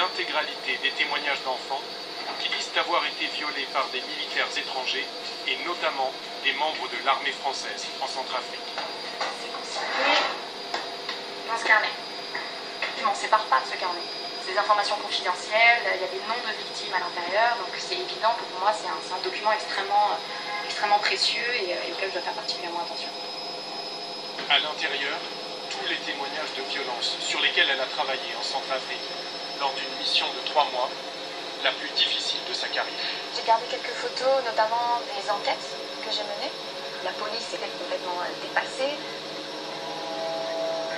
l'intégralité des témoignages d'enfants qui disent avoir été violés par des militaires étrangers et notamment des membres de l'armée française en Centrafrique. Dans ce carnet. Je m'en sépare pas de ce carnet. C'est des informations confidentielles, il y a des noms de victimes à l'intérieur, donc c'est évident que pour moi c'est un document extrêmement précieux et auquel je dois faire particulièrement attention. À l'intérieur, tous les témoignages de violence sur lesquels elle a travaillé en Centrafrique lors d'une mission de 3 mois, la plus difficile de sa carrière. J'ai gardé quelques photos, notamment des enquêtes que j'ai menées. La police était complètement dépassée.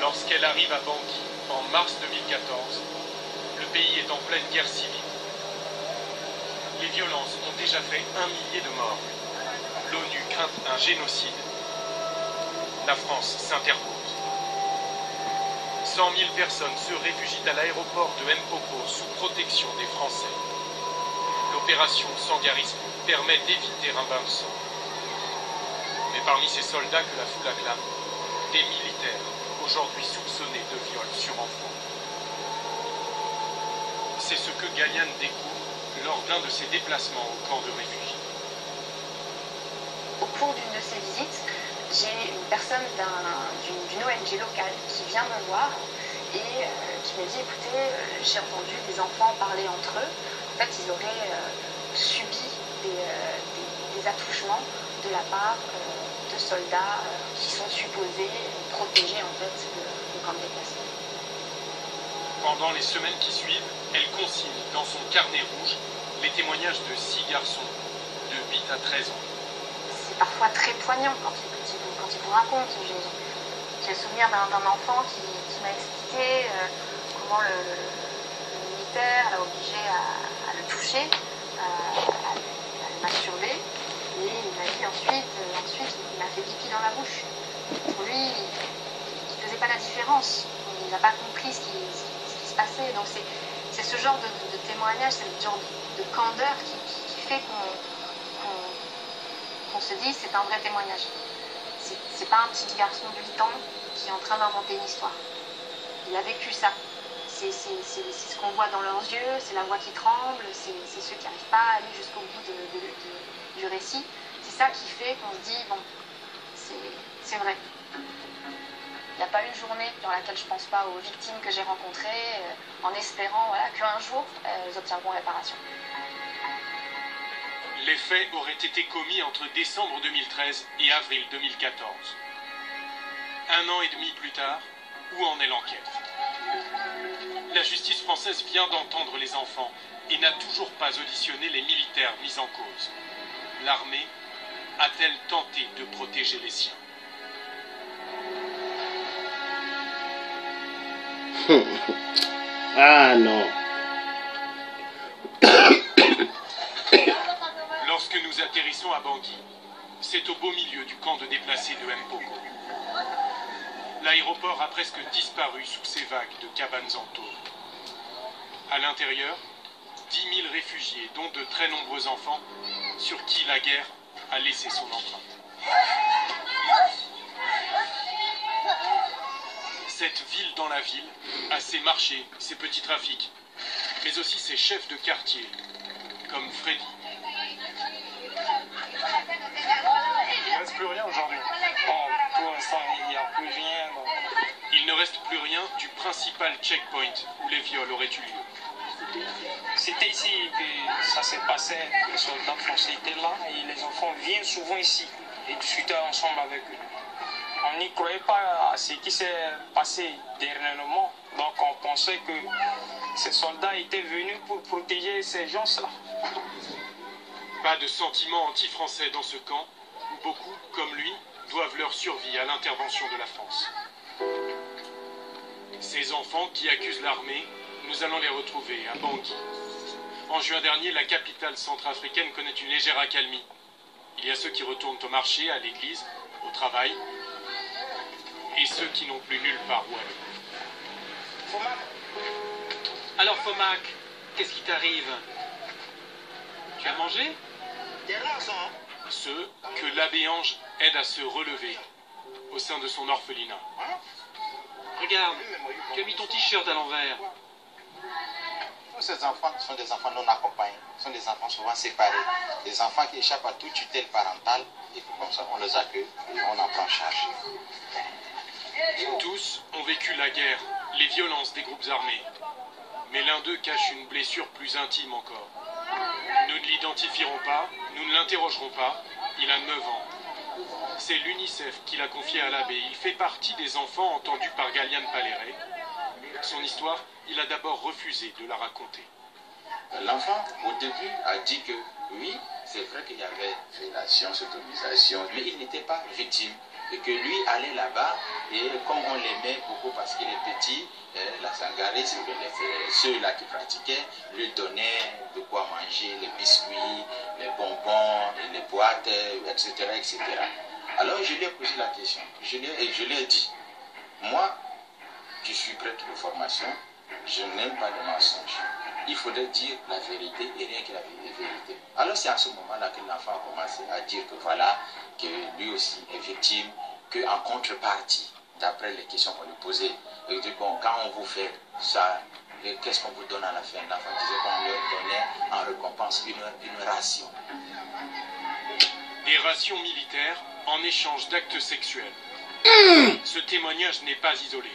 Lorsqu'elle arrive à Bangui en mars 2014, le pays est en pleine guerre civile. Les violences ont déjà fait 1 millier de morts. L'ONU craint un génocide. La France s'interpose. 100 000 personnes se réfugient à l'aéroport de Mpoko sous protection des Français. L'opération Sangarisme permet d'éviter un bain de sang. Mais parmi ces soldats que la foule acclame, des militaires, aujourd'hui soupçonnés de viol sur enfants. C'est ce que Galiane découvre lors d'un de ses déplacements au camp de réfugiés. Au cours d'une de ces visites, j'ai une personne d'une ONG locale qui vient me voir et qui me dit écoutez, j'ai entendu des enfants parler entre eux. En fait, ils auraient subi des attouchements de la part de soldats qui sont supposés protéger en fait le camp de déplacement. Pendant les semaines qui suivent, elle consigne dans son carnet rouge les témoignages de 6 garçons de 8 à 13 ans. C'est parfois très poignant quand il vous raconte. J'ai le souvenir d'un enfant qui m'a expliqué comment le militaire l'a obligé à le toucher, à le masturber. Et il m'a dit ensuite il m'a fait pipi dans la bouche. Pour lui, il ne faisait pas la différence. Il n'a pas compris ce qui se passait. Donc c'est ce genre de témoignage, c'est ce genre de candeur qui fait qu'on se dit c'est un vrai témoignage. C'est pas un petit garçon de 8 ans qui est en train d'inventer une histoire. Il a vécu ça. C'est ce qu'on voit dans leurs yeux, c'est la voix qui tremble, c'est ceux qui n'arrivent pas à aller jusqu'au bout du récit. C'est ça qui fait qu'on se dit, bon, c'est vrai. Il n'y a pas une journée dans laquelle je ne pense pas aux victimes que j'ai rencontrées, en espérant voilà, qu'un jour, elles obtiendront réparation. Les faits auraient été commis entre décembre 2013 et avril 2014. 1 an et demi plus tard, où en est l'enquête? La justice française vient d'entendre les enfants et n'a toujours pas auditionné les militaires mis en cause. L'armée a-t-elle tenté de protéger les siens? Ah non. Lorsque nous atterrissons à Bangui, c'est au beau milieu du camp de déplacés de Mpoko. L'aéroport a presque disparu sous ces vagues de cabanes en tôle. À l'intérieur, 10 000 réfugiés, dont de très nombreux enfants, sur qui la guerre a laissé son empreinte. Cette ville dans la ville a ses marchés, ses petits trafics, mais aussi ses chefs de quartier, comme Freddy. Il ne reste plus rien aujourd'hui. Bon, pour l'instant, il n'y a plus rien. Donc... Il ne reste plus rien du principal checkpoint où les viols auraient eu lieu. C'était ici que ça s'est passé. Les soldats français étaient là et les enfants viennent souvent ici et discuter ensemble avec eux. On n'y croyait pas à ce qui s'est passé dernièrement. Donc on pensait que ces soldats étaient venus pour protéger ces gens-là. Pas de sentiment anti-français dans ce camp, où beaucoup, comme lui, doivent leur survie à l'intervention de la France. Ces enfants qui accusent l'armée, nous allons les retrouver à Bangui. En juin dernier, la capitale centrafricaine connaît une légère accalmie. Il y a ceux qui retournent au marché, à l'église, au travail, et ceux qui n'ont plus nulle part où aller. Fomac. Alors Fomac, qu'est-ce qui t'arrive? Tu as mangé? Ceux que l'abbé Ange aide à se relever au sein de son orphelinat. Regarde, tu as mis ton t-shirt à l'envers. ces enfants sont des enfants non accompagnés, sont des enfants souvent séparés, des enfants qui échappent à toute tutelle parentale, et comme ça on les accueille et on en prend charge. Tous ont vécu la guerre, les violences des groupes armés. Mais l'un d'eux cache une blessure plus intime encore. Nous ne l'identifierons pas, nous ne l'interrogerons pas, il a 9 ans. C'est l'UNICEF qui l'a confié à l'abbé. Il fait partie des enfants entendus par Galiane Paléré. Son histoire, il a d'abord refusé de la raconter. L'enfant, au début, a dit que oui, c'est vrai qu'il y avait fellation, sodomisation, mais il n'était pas victime. Et que lui allait là-bas, et comme on l'aimait beaucoup parce qu'il est petit, la sangaré, ceux-là qui pratiquaient, lui donnaient de quoi manger, les biscuits, les bonbons, les boîtes, etc., etc. Alors je lui ai posé la question, je lui ai dit, moi, je suis prêtre de formation, je n'aime pas les mensonges. Il faudrait dire la vérité et rien que la vérité. Alors c'est à ce moment-là que l'enfant a commencé à dire que voilà, que lui aussi est victime, qu'en contrepartie, d'après les questions qu'on lui posait, il dit bon, quand on vous fait ça, qu'est-ce qu'on vous donne à la fin? L'enfant disait qu'on leur donnait en récompense une ration. Des rations militaires en échange d'actes sexuels. Ce témoignage n'est pas isolé.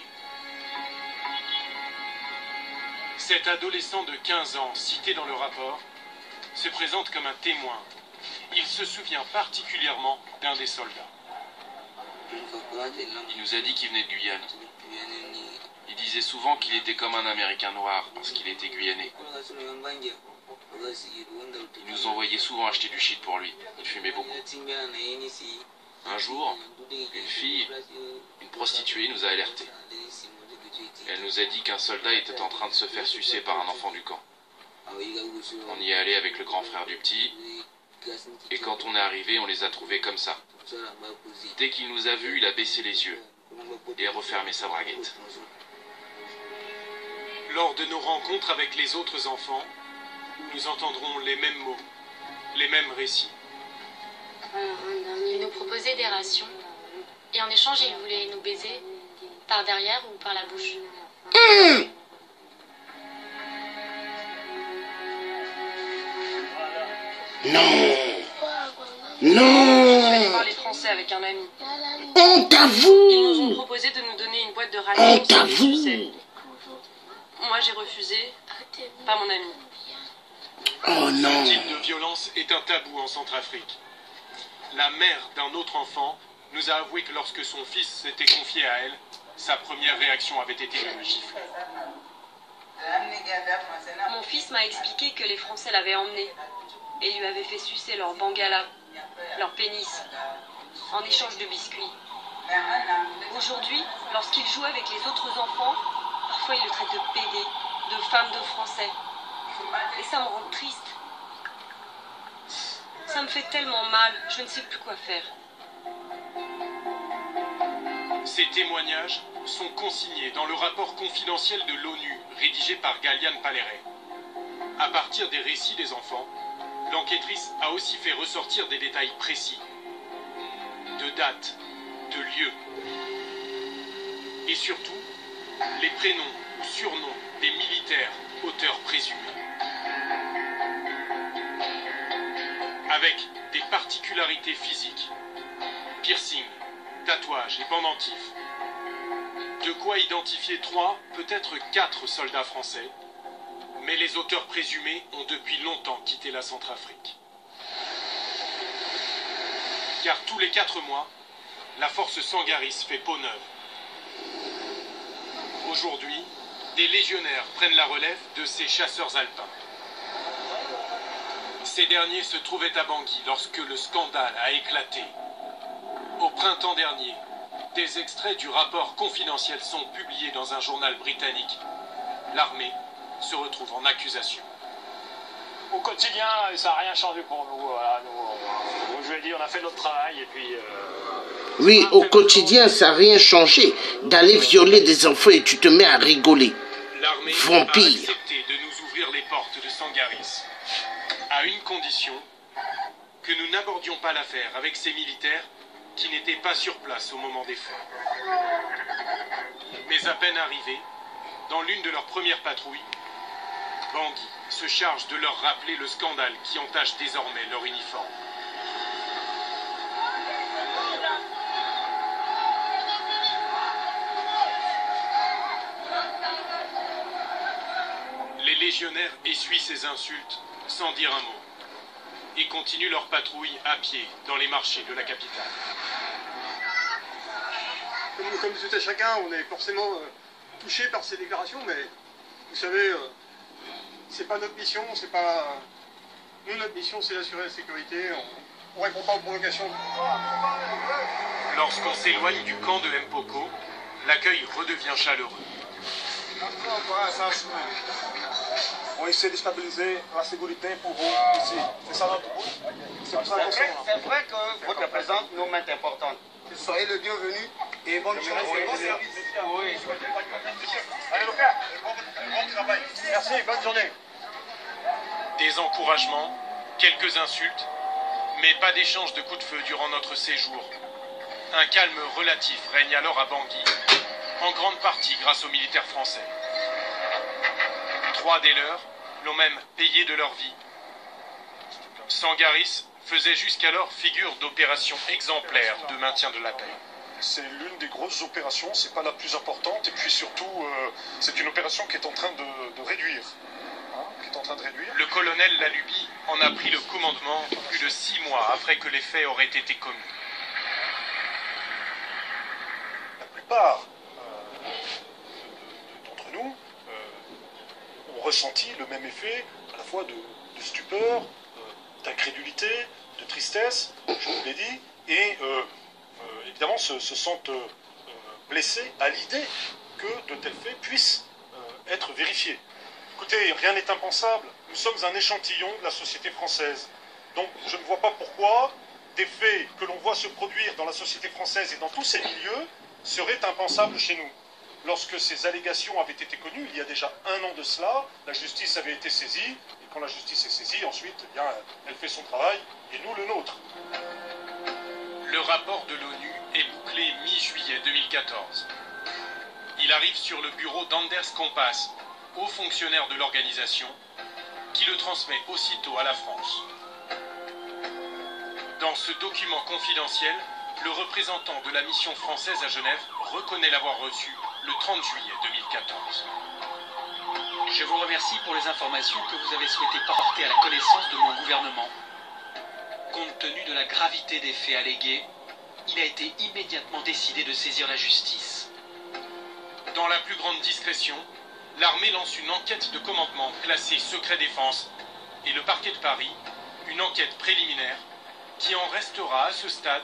Cet adolescent de 15 ans, cité dans le rapport, se présente comme un témoin. Il se souvient particulièrement d'un des soldats. Il nous a dit qu'il venait de Guyane. Il disait souvent qu'il était comme un Américain noir parce qu'il était guyanais. Il nous envoyait souvent acheter du shit pour lui. Il fumait beaucoup. Un jour, une fille, une prostituée, nous a alertés. Elle nous a dit qu'un soldat était en train de se faire sucer par un enfant du camp. On y est allé avec le grand frère du petit, et quand on est arrivé, on les a trouvés comme ça. Dès qu'il nous a vus, il a baissé les yeux et a refermé sa braguette. Lors de nos rencontres avec les autres enfants, nous entendrons les mêmes mots, les mêmes récits. Il nous proposait des rations, et en échange, il voulait nous baiser par derrière ou par la bouche. Non. Non. Je suis allée parler français avec un ami. Honte à Ils nous ont vous. proposé de nous donner une boîte de rations Honte à si vous. on suçait. Moi j'ai refusé, pas mon ami. Oh Ce non. type de violence est un tabou en Centrafrique. La mère d'un autre enfant nous a avoué que lorsque son fils s'était confié à elle, sa première réaction avait été de le gifler. Mon fils m'a expliqué que les Français l'avaient emmené et lui avaient fait sucer leur bangala, leur pénis, en échange de biscuits. Aujourd'hui, lorsqu'il joue avec les autres enfants, parfois il le traite de pédé, de femme de Français. Et ça me rend triste. Ça me fait tellement mal, je ne sais plus quoi faire. Ces témoignages sont consignés dans le rapport confidentiel de l'ONU rédigé par Galiane Paléré. À partir des récits des enfants, l'enquêtrice a aussi fait ressortir des détails précis, de dates, de lieux, et surtout les prénoms ou surnoms des militaires auteurs présumés. Avec des particularités physiques, piercing, tatouages et pendentifs. De quoi identifier 3, peut-être 4 soldats français, mais les auteurs présumés ont depuis longtemps quitté la Centrafrique. Car tous les 4 mois, la force Sangaris fait peau neuve. Aujourd'hui, des légionnaires prennent la relève de ces chasseurs alpins. Ces derniers se trouvaient à Bangui lorsque le scandale a éclaté. Au printemps dernier, des extraits du rapport confidentiel sont publiés dans un journal britannique. L'armée se retrouve en accusation. Au quotidien, ça n'a rien changé pour nous. Voilà, nous, je vais dire, on a fait notre travail et puis... Oui, au quotidien, ça n'a rien changé. D'aller violer des enfants et tu te mets à rigoler. L'armée a Vampire. accepté de nous ouvrir les portes de Sangaris, à une condition, que nous n'abordions pas l'affaire avec ces militaires qui n'étaient pas sur place au moment des faits. Mais à peine arrivés, dans l'une de leurs premières patrouilles, Bangui se charge de leur rappeler le scandale qui entache désormais leur uniforme. Les légionnaires essuient ces insultes sans dire un mot et continuent leur patrouille à pied dans les marchés de la capitale. Comme tout à chacun, on est forcément touché par ces déclarations, mais vous savez, c'est pas notre mission, c'est pas... Nous, notre mission, c'est d'assurer la sécurité, on répond pas aux provocations. Lorsqu'on s'éloigne du camp de Mpoko, l'accueil redevient chaleureux. On essaie de stabiliser la sécurité pour vous ici. C'est ça notre but. C'est vrai que votre présence nous met importante. Soyez le bienvenu et bonne chance. Oui. Allez, Lucas, bon travail. Merci, bonne journée. Des encouragements, quelques insultes, mais pas d'échange de coups de feu durant notre séjour. Un calme relatif règne alors à Bangui, en grande partie grâce aux militaires français. 3 des leurs l'ont même payé de leur vie. Sangaris faisait jusqu'alors figure d'opération exemplaire de maintien de la paix. C'est l'une des grosses opérations, c'est pas la plus importante, et puis surtout, c'est une opération qui est en train de réduire. Le colonel Lalubi en a pris le commandement plus de 6 mois après que les faits auraient été commis. La plupart d'entre nous ont ressenti le même effet, à la fois de stupeur, d'incrédulité, de tristesse, je vous l'ai dit, et évidemment se sentent blessés à l'idée que de tels faits puissent être vérifiés. Écoutez, rien n'est impensable. Nous sommes un échantillon de la société française. Donc je ne vois pas pourquoi des faits que l'on voit se produire dans la société française et dans tous ces milieux seraient impensables chez nous. Lorsque ces allégations avaient été connues, il y a déjà 1 an de cela, la justice avait été saisie, et quand la justice est saisie, ensuite, eh bien, elle fait son travail, et nous le nôtre. Le rapport de l'ONU est bouclé mi-juillet 2014. Il arrive sur le bureau d'Anders Kompass, haut fonctionnaire de l'organisation, qui le transmet aussitôt à la France. Dans ce document confidentiel, le représentant de la mission française à Genève reconnaît l'avoir reçu le 30 juillet 2014. Je vous remercie pour les informations que vous avez souhaité porter à la connaissance de mon gouvernement. Compte tenu de la gravité des faits allégués, il a été immédiatement décidé de saisir la justice. Dans la plus grande discrétion, l'armée lance une enquête de commandement classée secret défense et le parquet de Paris, une enquête préliminaire qui en restera à ce stade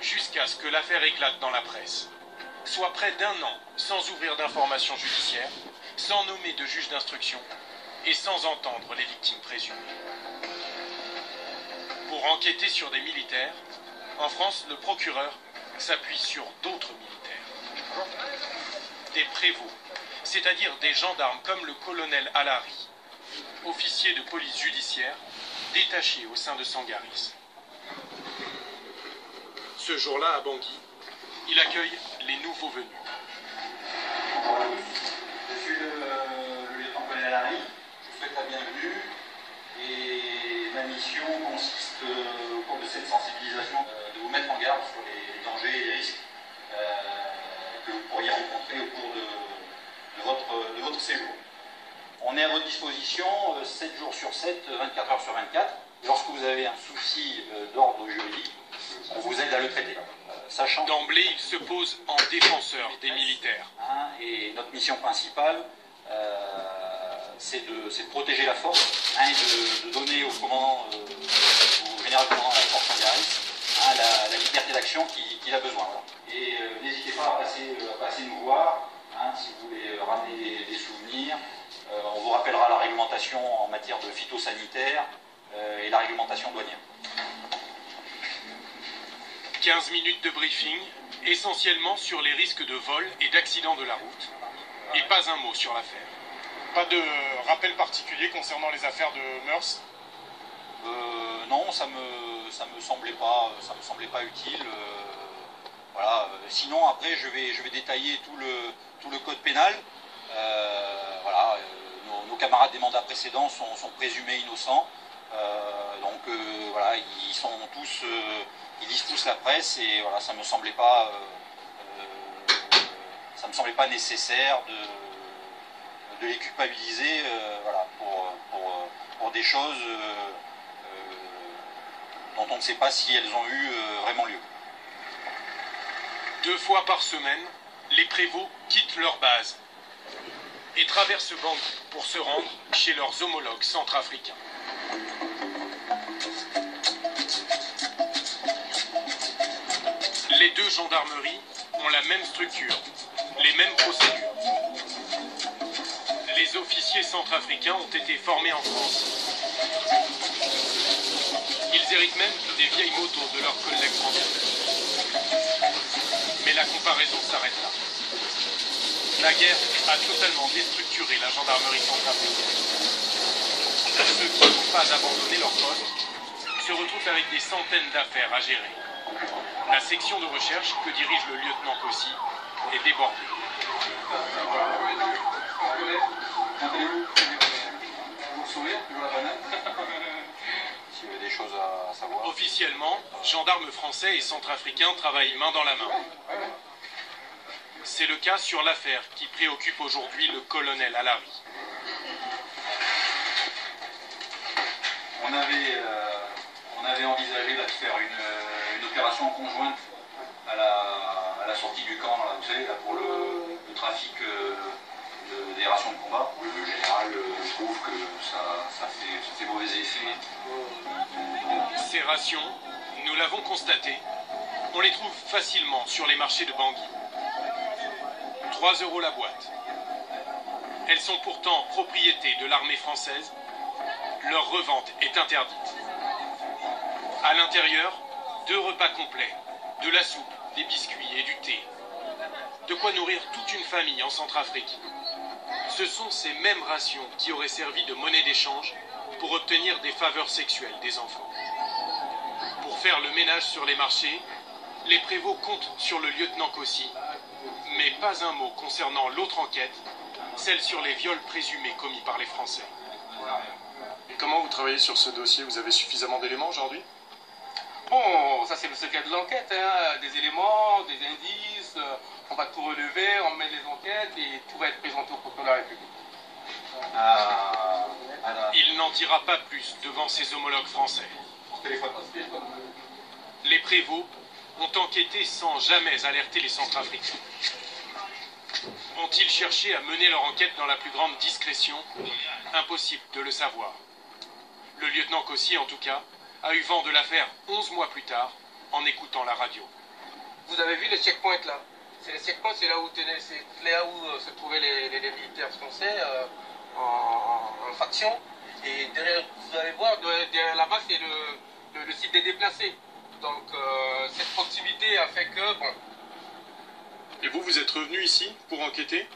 jusqu'à ce que l'affaire éclate dans la presse. Soit près d'1 an sans ouvrir d'informations judiciaires, sans nommer de juge d'instruction et sans entendre les victimes présumées. Pour enquêter sur des militaires, en France, le procureur s'appuie sur d'autres militaires. Des prévôts, c'est-à-dire des gendarmes comme le colonel Alary, officier de police judiciaire, détaché au sein de Sangaris. Ce jour-là, à Bangui, il accueille les nouveaux venus. Je suis le lieutenant-colonel Alary, je vous souhaite la bienvenue et ma mission consiste au cours de cette sensibilisation de vous mettre en garde sur les dangers et les risques que vous pourriez rencontrer au cours de votre séjour. On est à votre disposition 7 jours sur 7, 24 heures sur 24. Lorsque vous avez un souci d'ordre juridique, on vous aide à le traiter. Sachant d'emblée, il se pose en défenseur des militaires. Et notre mission principale, c'est de protéger la force et de donner au commandant, au général commandant de la force Sangaris, la liberté d'action qu'il a besoin. Voilà. Et n'hésitez pas à passer nous voir, si vous voulez ramener des souvenirs. On vous rappellera la réglementation en matière de phytosanitaire et la réglementation douanière. 15 minutes de briefing, essentiellement sur les risques de vol et d'accident de la route. Et pas un mot sur l'affaire. Pas de rappel particulier concernant les affaires de mœurs? Non, ça me semblait pas utile. Voilà. Sinon, après, je vais détailler tout le code pénal. Voilà, nos nos camarades des mandats précédents sont présumés innocents. Voilà, ils lisent tous la presse et voilà, ça me semblait pas nécessaire de les culpabiliser voilà, pour des choses dont on ne sait pas si elles ont eu vraiment lieu. 2 fois par semaine, les prévôts quittent leur base et traversent Bangui pour se rendre chez leurs homologues centrafricains. Les 2 gendarmeries ont la même structure, les mêmes procédures. Les officiers centrafricains ont été formés en France. Ils héritent même des vieilles motos de leurs collègues français. Mais la comparaison s'arrête là. La guerre a totalement déstructuré la gendarmerie centrafricaine. Ceux qui n'ont pas abandonné leur poste se retrouvent avec des centaines d'affaires à gérer. La section de recherche que dirige le lieutenant Kossi est débordée. S'il y avait des choses à savoir. Officiellement, gendarmes français et centrafricains travaillent main dans la main. C'est le cas sur l'affaire qui préoccupe aujourd'hui le colonel Alary. On avait envisagé là, de faire une opération conjointe à la sortie du camp, là, vous savez, là, pour le trafic des rations de combat. Le général trouve que ça fait mauvais effet. Ces rations, nous l'avons constaté, on les trouve facilement sur les marchés de Bangui. 3 € la boîte. Elles sont pourtant propriété de l'armée française. Leur revente est interdite. À l'intérieur, 2 repas complets, de la soupe, des biscuits et du thé. De quoi nourrir toute une famille en Centrafrique. Ce sont ces mêmes rations qui auraient servi de monnaie d'échange pour obtenir des faveurs sexuelles des enfants. Pour faire le ménage sur les marchés, les prévôts comptent sur le lieutenant Kossi, mais pas un mot concernant l'autre enquête, celle sur les viols présumés commis par les Français. Et comment vous travaillez sur ce dossier? Vous avez suffisamment d'éléments aujourd'hui? Bon, ça c'est le secret de l'enquête, hein. Des éléments, des indices, on va tout relever, on met les enquêtes et tout va être présenté au procureur de la République. Il n'en dira pas plus devant ses homologues français. Les prévôts ont enquêté sans jamais alerter les Centrafricains. Ont-ils cherché à mener leur enquête dans la plus grande discrétion? Impossible de le savoir. Le lieutenant Kossi, en tout cas, a eu vent de l'affaire 11 mois plus tard, en écoutant la radio. Vous avez vu les checkpoints là? Les checkpoints, c'est là où se trouvaient les militaires français en faction. Et derrière, vous allez voir, derrière là-bas, c'est le site des déplacés. Donc cette proximité a fait que, bon... Et vous êtes revenu ici pour enquêter?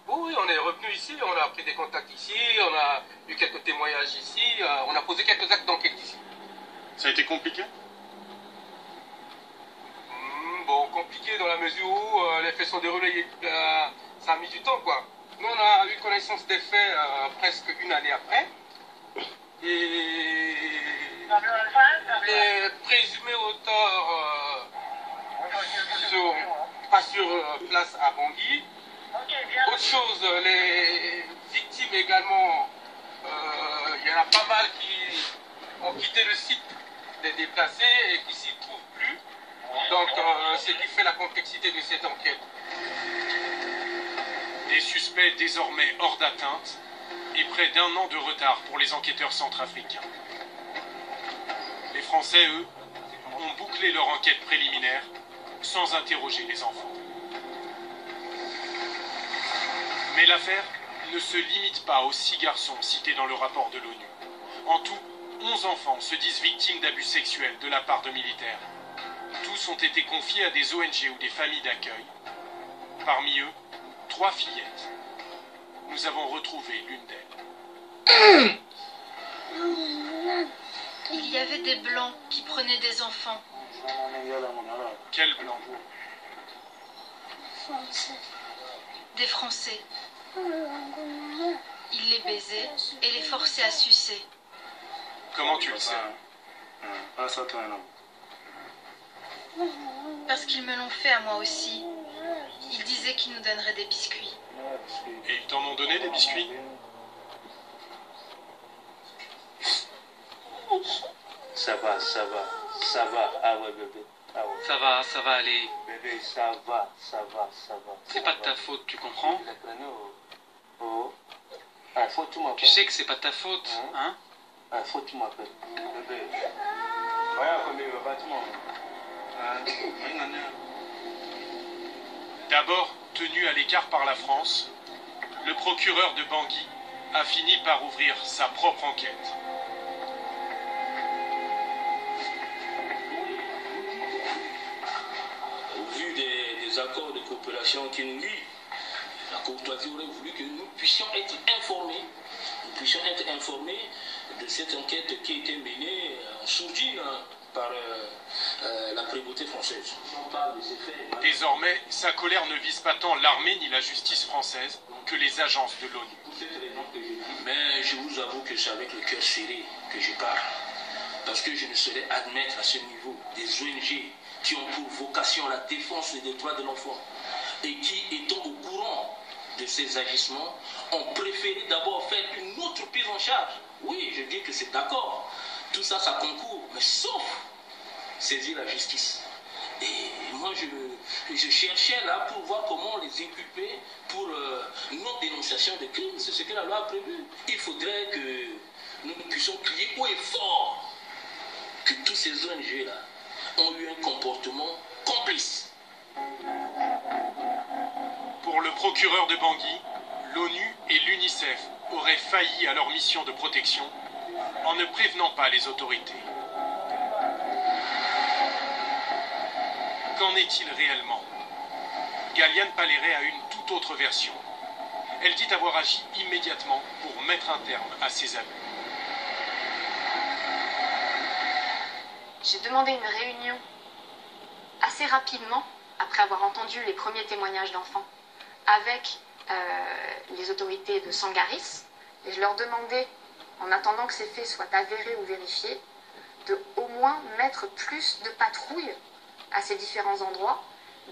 Oui, on est revenu ici, on a pris des contacts ici, on a eu quelques témoignages ici, on a posé quelques actes d'enquête ici. Ça a été compliqué? Bon, compliqué dans la mesure où les faits sont déroulés, ça a mis du temps, quoi. Nous, on a eu connaissance des faits presque une année après. Et les présumés auteurs sont pas sur place à Bangui. Autre chose, les victimes également, il y en a pas mal qui ont quitté le site des déplacés et qui s'y trouvent plus. Donc, ce qui fait la complexité de cette enquête. Des suspects désormais hors d'atteinte et près d'1 an de retard pour les enquêteurs centrafricains. Les Français, eux, ont bouclé leur enquête préliminaire sans interroger les enfants. Mais l'affaire ne se limite pas aux 6 garçons cités dans le rapport de l'ONU. En tout, 11 enfants se disent victimes d'abus sexuels de la part de militaires. Tous ont été confiés à des ONG ou des familles d'accueil. Parmi eux, 3 fillettes. Nous avons retrouvé l'une d'elles. Il y avait des blancs qui prenaient des enfants. Quels blancs? Des Français. il les baisait et les forçait à sucer. Comment tu le sais? Parce qu'ils me l'ont fait à moi aussi. Ils disaient qu'ils nous donneraient des biscuits. Et ils t'en ont donné des biscuits? Ça va, ça va, ça va. Ah ouais, bébé. Ah ouais. Ça va aller. Bébé, ça va, ça va, ça va. C'est pas de ta faute, tu comprends? Oh. Ah, faut que tu m'appelles. Tu sais que c'est pas de ta faute, hein? Ah, faut que tu m'appelles. Bébé. Voilà, comme il va, tu m'appelles. D'abord tenu à l'écart par la France, le procureur de Bangui a fini par ouvrir sa propre enquête. Au vu des accords de coopération qui nous lient, la courtoisie aurait voulu que nous puissions être informés. Nous puissions être informés de cette enquête qui a été menée en sourdine par la prévôté française. Désormais, sa colère ne vise pas tant l'armée ni la justice française que les agences de l'ONU. Mais je vous avoue que c'est avec le cœur serré que je parle. Parce que je ne saurais admettre à ce niveau des ONG qui ont pour vocation la défense des droits de l'enfant et qui, étant au courant de ces agissements, ont préféré d'abord faire une autre prise en charge. Oui, je dis que c'est d'accord. Tout ça, ça concourt, mais sauf saisir la justice. Et moi, je cherchais là pour voir comment les équiper pour non-dénonciation de crimes. C'est ce que la loi a prévu. Il faudrait que nous puissions crier haut et fort que tous ces ONG-là ont eu un comportement complice. Pour le procureur de Bangui, l'ONU et l'UNICEF auraient failli à leur mission de protection en ne prévenant pas les autorités. Qu'en est-il réellement? Galiane Paléret a une toute autre version. Elle dit avoir agi immédiatement pour mettre un terme à ces abus. J'ai demandé une réunion assez rapidement, après avoir entendu les premiers témoignages d'enfants, avec les autorités de Sangaris. Et je leur demandais, en attendant que ces faits soient avérés ou vérifiés, de au moins mettre plus de patrouilles à ces différents endroits,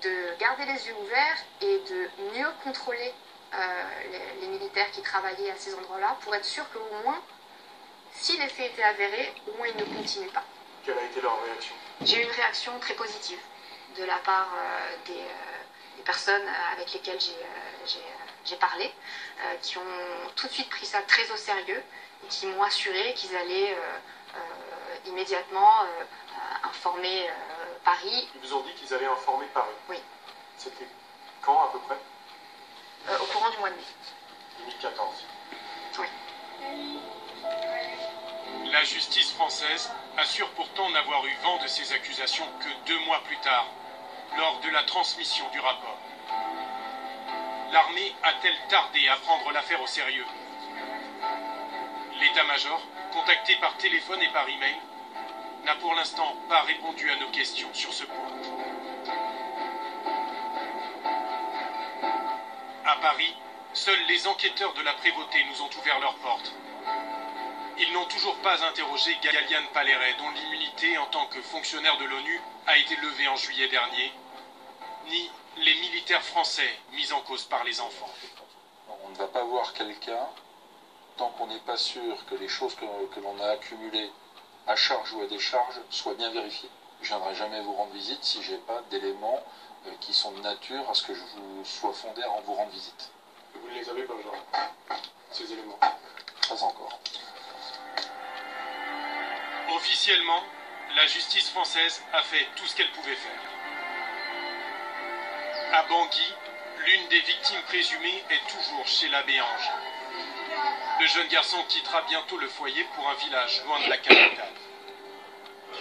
de garder les yeux ouverts et de mieux contrôler les militaires qui travaillaient à ces endroits-là pour être sûr qu'au moins, si les faits étaient avérés, au moins ils ne continuent pas. Quelle a été leur réaction? J'ai eu une réaction très positive de la part des personnes avec lesquelles j'ai parlé, qui ont tout de suite pris ça très au sérieux et qui m'ont assuré qu'ils allaient immédiatement informer Paris. Ils vous ont dit qu'ils allaient informer Paris? Oui. C'était quand à peu près? Au courant du mois de mai. 2014. Oui. La justice française assure pourtant n'avoir eu vent de ces accusations que 2 mois plus tard, lors de la transmission du rapport. L'armée a-t-elle tardé à prendre l'affaire au sérieux? L'état-major, contacté par téléphone et par email, n'a pour l'instant pas répondu à nos questions sur ce point. À Paris, seuls les enquêteurs de la prévôté nous ont ouvert leurs portes. Ils n'ont toujours pas interrogé Galiane Paléret, dont l'immunité en tant que fonctionnaire de l'ONU a été levée en juillet dernier, ni les militaires français mis en cause par les enfants. On ne va pas voir quelqu'un tant qu'on n'est pas sûr que les choses que l'on a accumulées à charge ou à décharge soient bien vérifiées. Je ne viendrai jamais vous rendre visite si je n'ai pas d'éléments qui sont de nature à ce que je vous sois fondé à vous rendre visite. Vous ne les avez pas, genre, ces éléments? Pas encore. Officiellement, la justice française a fait tout ce qu'elle pouvait faire. À Bangui, l'une des victimes présumées est toujours chez l'abbé Ange. Le jeune garçon quittera bientôt le foyer pour un village loin de la capitale.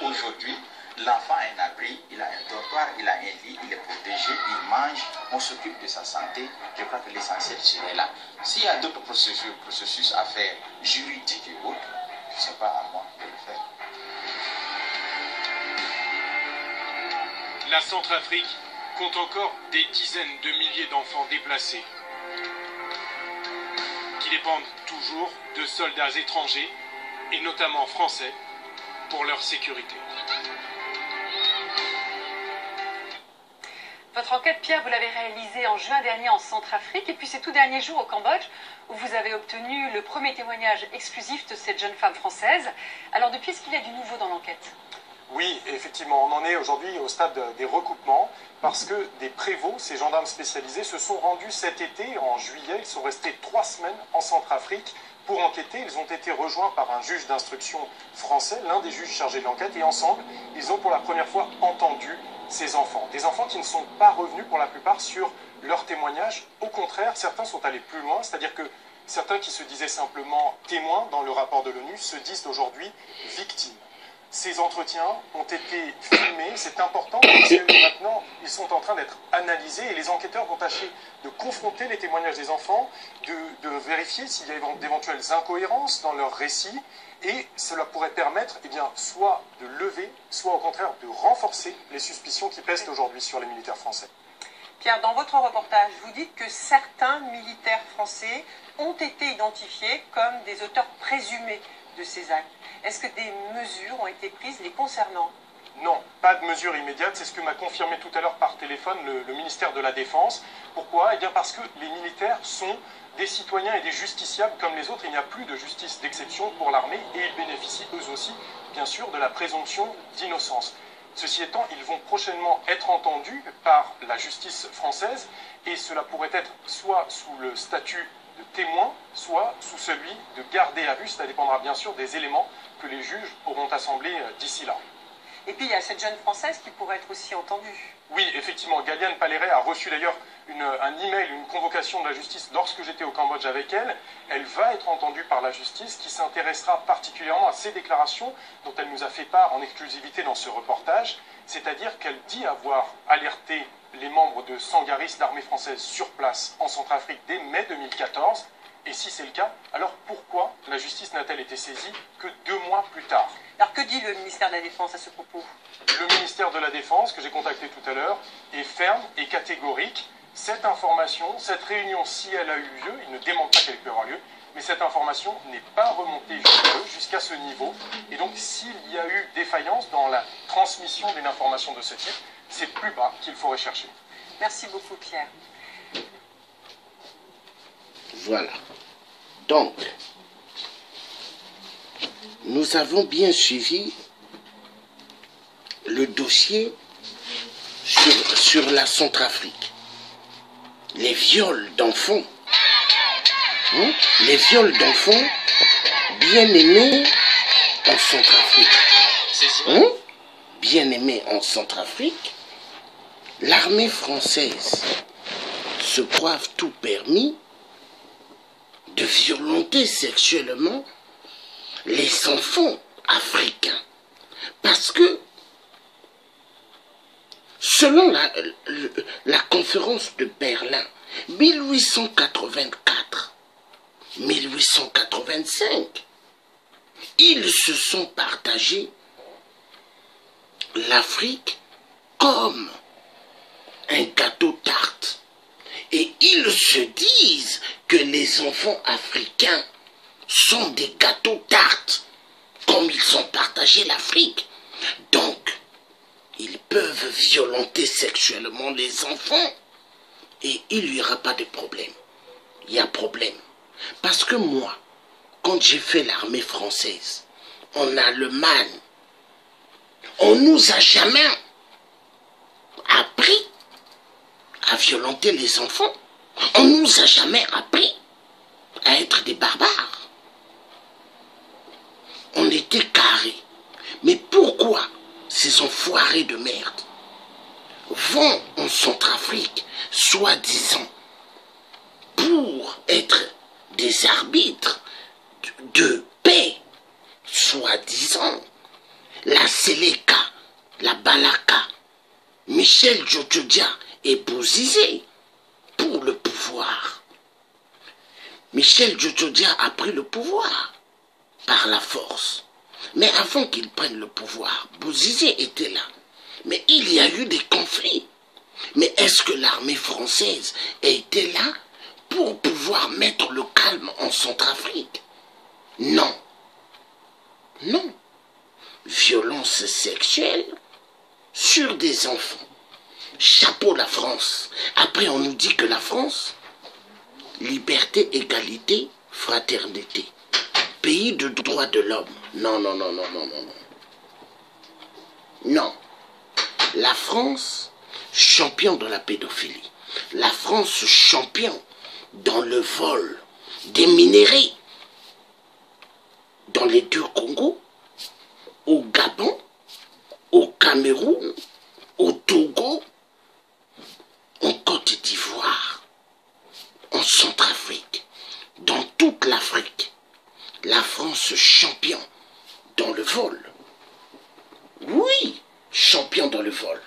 Aujourd'hui, l'enfant a un abri, il a un dortoir, il a un lit, il est protégé, il mange, on s'occupe de sa santé. Je crois que l'essentiel serait là. S'il y a d'autres processus à faire, juridiques et autres, ce n'est pas à moi de le faire. La Centrafrique compte encore des dizaines de milliers d'enfants déplacés qui dépendent tous toujours de soldats étrangers, et notamment français, pour leur sécurité. Votre enquête, Pierre, vous l'avez réalisée en juin dernier en Centrafrique, et puis ces tout derniers jours au Cambodge, où vous avez obtenu le premier témoignage exclusif de cette jeune femme française. Alors depuis, est-ce qu'il y a du nouveau dans l'enquête? Oui, effectivement, on en est aujourd'hui au stade des recoupements, parce que des prévôts, ces gendarmes spécialisés, se sont rendus cet été, en juillet. Ils sont restés 3 semaines en Centrafrique pour enquêter. Ils ont été rejoints par un juge d'instruction français, l'un des juges chargés de l'enquête, et ensemble, ils ont pour la première fois entendu ces enfants. Des enfants qui ne sont pas revenus pour la plupart sur leur témoignage. Au contraire, certains sont allés plus loin, c'est-à-dire que certains qui se disaient simplement témoins dans le rapport de l'ONU se disent aujourd'hui victimes. Ces entretiens ont été filmés, c'est important parce que maintenant ils sont en train d'être analysés et les enquêteurs vont tâcher de confronter les témoignages des enfants, de vérifier s'il y a d'éventuelles incohérences dans leur récit, et cela pourrait permettre soit de lever, soit au contraire de renforcer les suspicions qui pèsent aujourd'hui sur les militaires français. Pierre, dans votre reportage, vous dites que certains militaires français ont été identifiés comme des auteurs présumés de ces actes. Est-ce que des mesures ont été prises les concernant? Non, pas de mesures immédiates. C'est ce que m'a confirmé tout à l'heure par téléphone le ministère de la Défense. Pourquoi? Eh bien parce que les militaires sont des citoyens et des justiciables comme les autres. Il n'y a plus de justice d'exception pour l'armée et ils bénéficient eux aussi, bien sûr, de la présomption d'innocence. Ceci étant, ils vont prochainement être entendus par la justice française et cela pourrait être soit sous le statut de témoin, soit sous celui de gardé à vue. Cela dépendra bien sûr des éléments que les juges auront assemblés d'ici là. Et puis il y a cette jeune Française qui pourrait être aussi entendue. Oui, effectivement, Galiane Paléret a reçu d'ailleurs un email, une convocation de la justice lorsque j'étais au Cambodge avec elle. Elle va être entendue par la justice qui s'intéressera particulièrement à ces déclarations dont elle nous a fait part en exclusivité dans ce reportage. C'est-à-dire qu'elle dit avoir alerté les membres de Sangaris, l'armée française, sur place en Centrafrique dès mai 2014. Et si c'est le cas, alors pourquoi la justice n'a-t-elle été saisie que 2 mois plus tard? Alors que dit le ministère de la Défense à ce propos? Le ministère de la Défense, que j'ai contacté tout à l'heure, est ferme et catégorique. Cette information, cette réunion, si elle a eu lieu, il ne démente pas qu'elle peut avoir lieu, mais cette information n'est pas remontée jusqu'à ce niveau. Et donc s'il y a eu défaillance dans la transmission d'une information de ce type, c'est plus bas qu'il faut rechercher. Merci beaucoup Pierre. Voilà. Donc, nous avons bien suivi le dossier sur la Centrafrique. Les viols d'enfants. Les viols d'enfants bien aimés en Centrafrique. Bien aimés en Centrafrique. L'armée française se croit tout permis de violenter sexuellement les enfants africains. Parce que, selon la conférence de Berlin, 1884-1885, ils se sont partagés l'Afrique comme un gâteau tarte. Et ils se disent que les enfants africains sont des gâteaux tartes, comme ils ont partagé l'Afrique. Donc, ils peuvent violenter sexuellement les enfants et il n'y aura pas de problème. Il y a problème. Parce que moi, quand j'ai fait l'armée française, en Allemagne, on nous a jamais appris à violenter les enfants. On ne nous a jamais appris à être des barbares. On était carrés. Mais pourquoi ces enfoirés de merde vont en Centrafrique, soi-disant, pour être des arbitres de paix, soi-disant, la Séléka, la Balaka, Michel Djoudjodia et Bozizé pour le pouvoir. Michel Djoudjodia a pris le pouvoir par la force. Mais avant qu'il prenne le pouvoir, Bozizé était là. Mais il y a eu des conflits. Mais est-ce que l'armée française était là pour pouvoir mettre le calme en Centrafrique. Non. Non. Violence sexuelle sur des enfants. Chapeau la France. Après, on nous dit que la France, liberté, égalité, fraternité. Pays de droits de l'homme. Non, non, non, non, non, non, non. Non. La France, champion de la pédophilie. La France, champion dans le vol des minéraux. Dans les deux Congos, au Gabon, au Cameroun, au Togo, en Côte d'Ivoire, en Centrafrique, dans toute l'Afrique. La France champion dans le vol. Oui, champion dans le vol.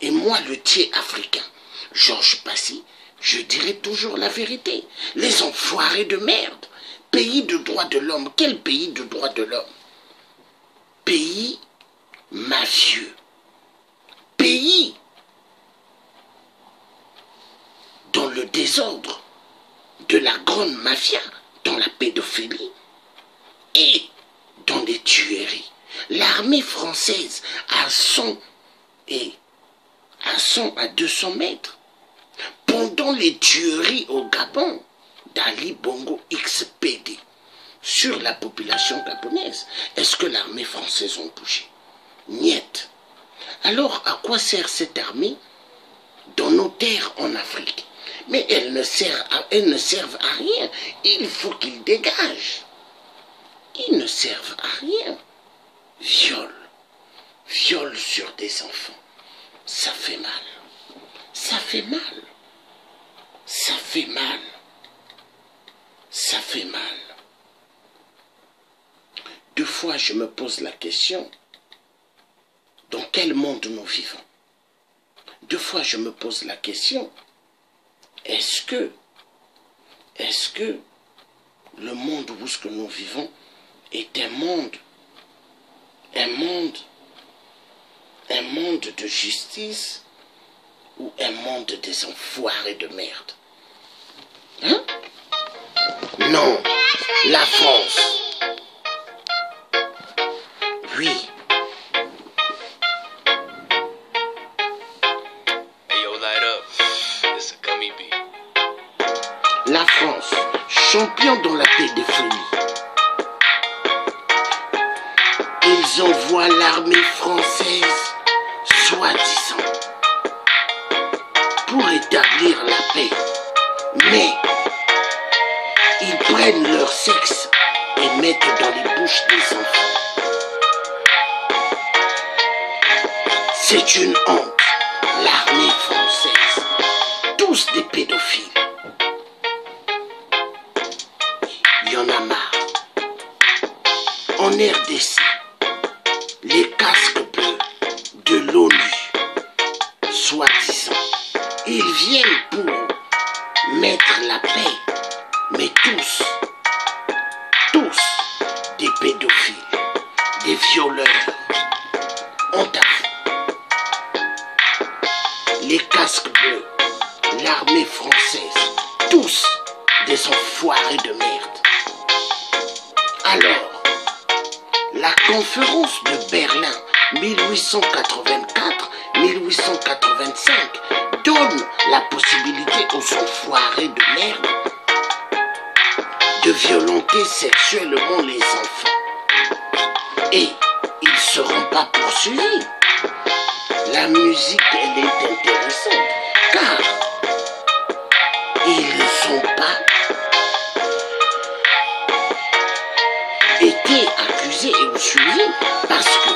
Et moi, le tiers africain, Georges Passy, je dirai toujours la vérité. Les enfoirés de merde. Pays de droits de l'homme. Quel pays de droits de l'homme? Pays mafieux. Pays dans le désordre de la grande mafia, dans la pédophilie et dans les tueries. L'armée française à 100 à 200 mètres, pendant les tueries au Gabon d'Ali Bongo XPD sur la population gabonaise, est-ce que l'armée française a bougé? Niet. Alors à quoi sert cette armée dans nos terres en Afrique? Mais elles ne servent à rien. Il faut qu'ils dégagent. Ils ne servent à rien. Viol. Viol sur des enfants. Ça fait mal. Ça fait mal. Ça fait mal. Ça fait mal. Deux fois, je me pose la question, dans quel monde nous vivons? Deux fois, je me pose la question, est-ce que le monde où ce que nous vivons est un monde de justice ou un monde des enfoirés de merde? Hein? Non, la France. Oui. La France, champion dans la pédophilie. Ils envoient l'armée française, soi-disant, pour établir la paix. Mais ils prennent leur sexe et mettent dans les bouches des enfants. C'est une honte, l'armée française. Tous des pédophiles. Il y en a marre. En RDC, les casques bleus de l'ONU, soi-disant, ils viennent pour mettre la paix, mais tous des pédophiles, des violeurs, honte à vous. Les casques bleus, l'armée française, tous des enfoirés de merde. Alors, la conférence de Berlin 1884-1885 donne la possibilité aux enfoirés de merde de violenter sexuellement les enfants. Et ils ne seront pas poursuivis. La musique, elle est intéressante, car ils ne sont pas été accusés et suivis parce que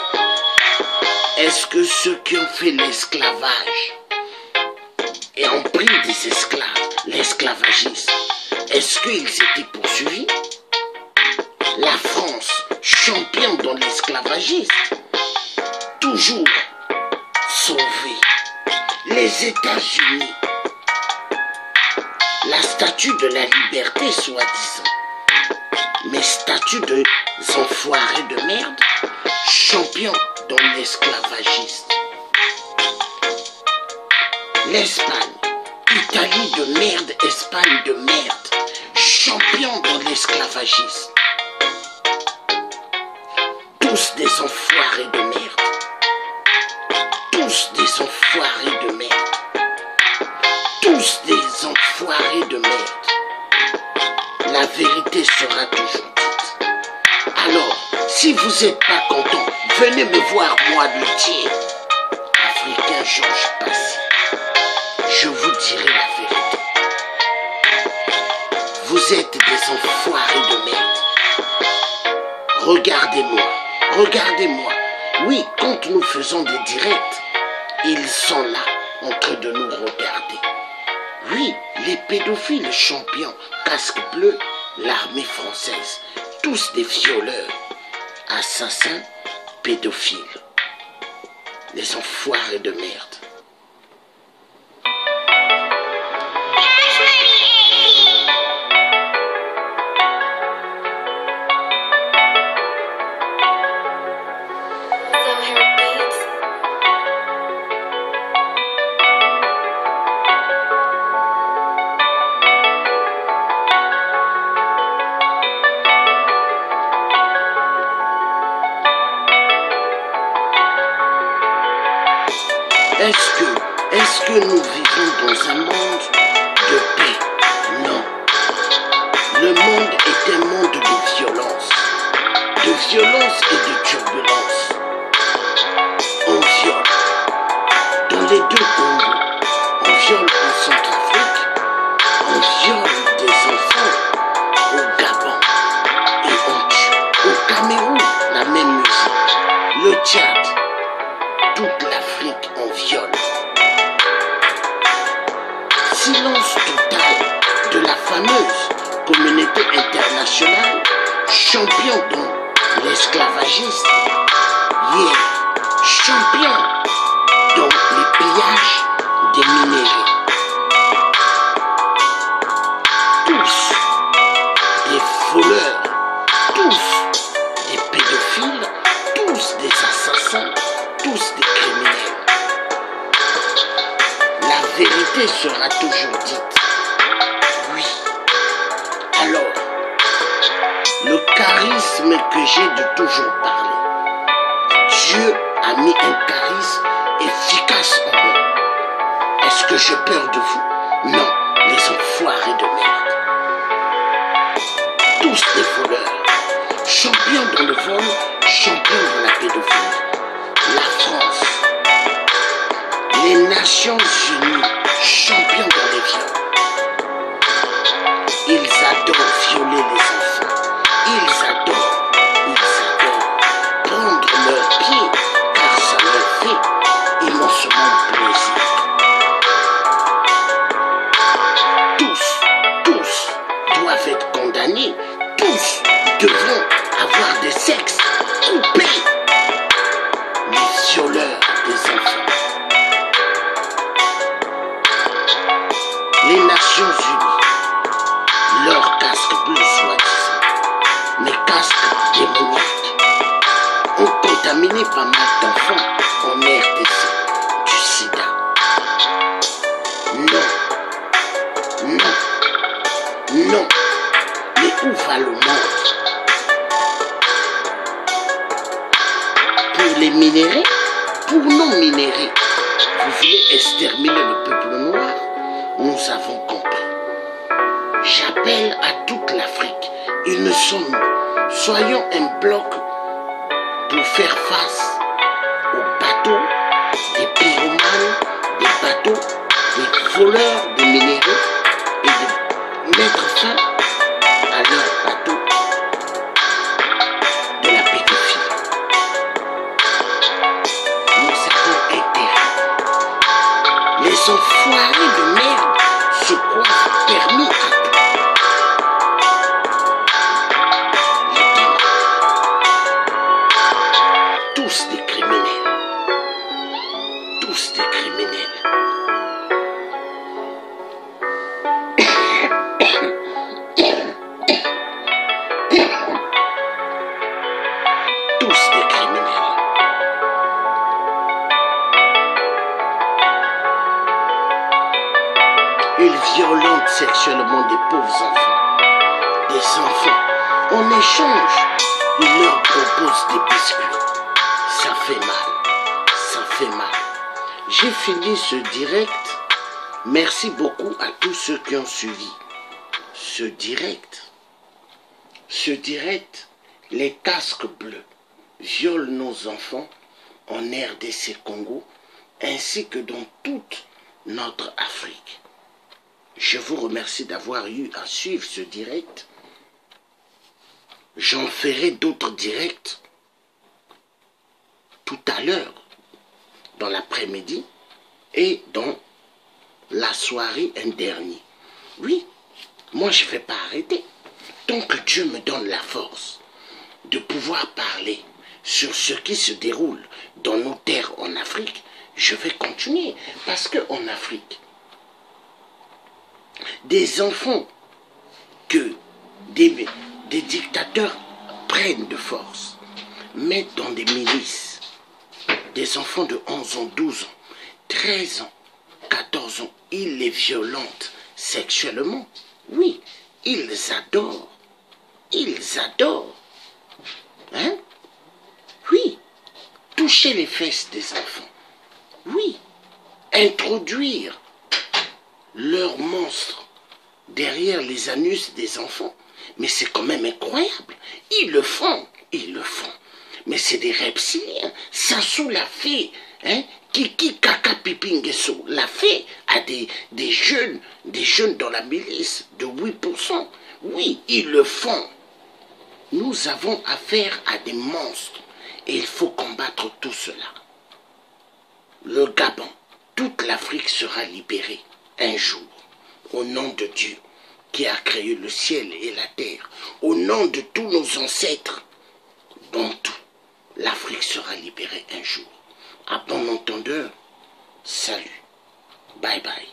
est-ce que ceux qui ont fait l'esclavage et ont pris des esclaves, l'esclavagisme, est-ce qu'ils étaient poursuivis? La France, champion dans l'esclavagisme, toujours sauvée. Les États-Unis, la statue de la liberté, soi-disant, mais statue de enfoirés de merde, champion dans l'esclavagisme. L'Espagne, Italie de merde, Espagne de merde, champion dans l'esclavagisme. Tous des enfoirés de merde. Tous des enfoirés de merde. Tous des enfoirés de merde. La vérité sera toujours dite. Alors, si vous n'êtes pas content, venez me voir, moi, luthier. Africain Georges Passy. Je vous dirai la vérité. Vous êtes des enfoirés de merde. Regardez-moi, regardez-moi. Oui, quand nous faisons des directs, ils sont là, en train de nous regarder. Oui, les pédophiles champions, casque bleu, l'armée française, tous des violeurs, assassins, pédophiles. Les enfoirés de merde. Est-ce que nous vivons dans un monde de paix? Non. Le monde est un monde de violence et de turbulence. On viole dans les deux Congos, on viole en Centrafrique, on viole des enfants au Gabon et on tue. Au Cameroun, la même musique. Le Tchad, toute l'Afrique en viole. Silence total de la fameuse communauté internationale, champion dans l'esclavagisme, yeah, champion dans les pillages des minéraux. Tous des voleurs, tous des pédophiles, tous des assassins, tous des criminels. La vérité sera toujours dite. Oui. Alors, le charisme que j'ai de toujours parler. Dieu a mis un charisme efficace en moi. Est-ce que j'ai peur de vous? Non, les enfoirés de merde. Tous des voleurs. Champions dans le vol, champions dans la pédophilie. La France. Les Nations Unies, champions dans les viols. Ils adorent violer les enfants. Ils adorent prendre leurs pieds, car ça leur fait immensement plaisir. Tous doivent être condamnés. Tous devront avoir des sexes coupés. Les violeurs des enfants. Les Nations Unies, leurs casques bleus soi-disant, mais casques démoniaques, ont contaminé pas mal d'enfants en RDC du sida. Non, mais où va le monde? Pour les minérer, pour non minérer, vous voulez exterminer le peuple noir? Nous avons compris. J'appelle à toute l'Afrique, soyons un bloc pour faire face aux bateaux, des pyromanes, des bateaux, des voleurs de minéraux et de mettre fin à leurs bateaux de la pédophilie. Nous avons intérêt. Les enfoirés de merde se croient permis à tout. Tous des criminels. Tous des criminels. violentent sexuellement des pauvres enfants. Des enfants, en échange, ils leur proposent des biscuits. Ça fait mal, ça fait mal. J'ai fini ce direct. Merci beaucoup à tous ceux qui ont suivi ce direct. Ce direct, les casques bleus violent nos enfants en RDC Congo ainsi que dans toute notre Afrique. Je vous remercie d'avoir eu à suivre ce direct. J'en ferai d'autres directs tout à l'heure, dans l'après-midi et dans la soirée un dernier. Oui, moi je ne vais pas arrêter. Tant que Dieu me donne la force de pouvoir parler sur ce qui se déroule dans nos terres en Afrique, je vais continuer. Parce qu'en Afrique, des enfants que des dictateurs prennent de force, mettent dans des milices, des enfants de 11 ans, 12 ans, 13 ans, 14 ans, ils les violentent sexuellement. Oui, ils adorent. Ils adorent. Hein? Oui. Toucher les fesses des enfants. Oui. Introduire leurs monstres derrière les anus des enfants. Mais c'est quand même incroyable. Ils le font. Ils le font. Mais c'est des reptiliens. Sassou l'a fait. Hein? Kiki Kaka Pipingeso l'a fait à des jeunes dans la milice de 8%. Oui, ils le font. Nous avons affaire à des monstres et il faut combattre tout cela. Le Gabon, toute l'Afrique sera libérée un jour au nom de Dieu qui a créé le ciel et la terre, au nom de tous nos ancêtres, dont tout, l'Afrique sera libérée un jour. À bon entendeur, salut, bye bye.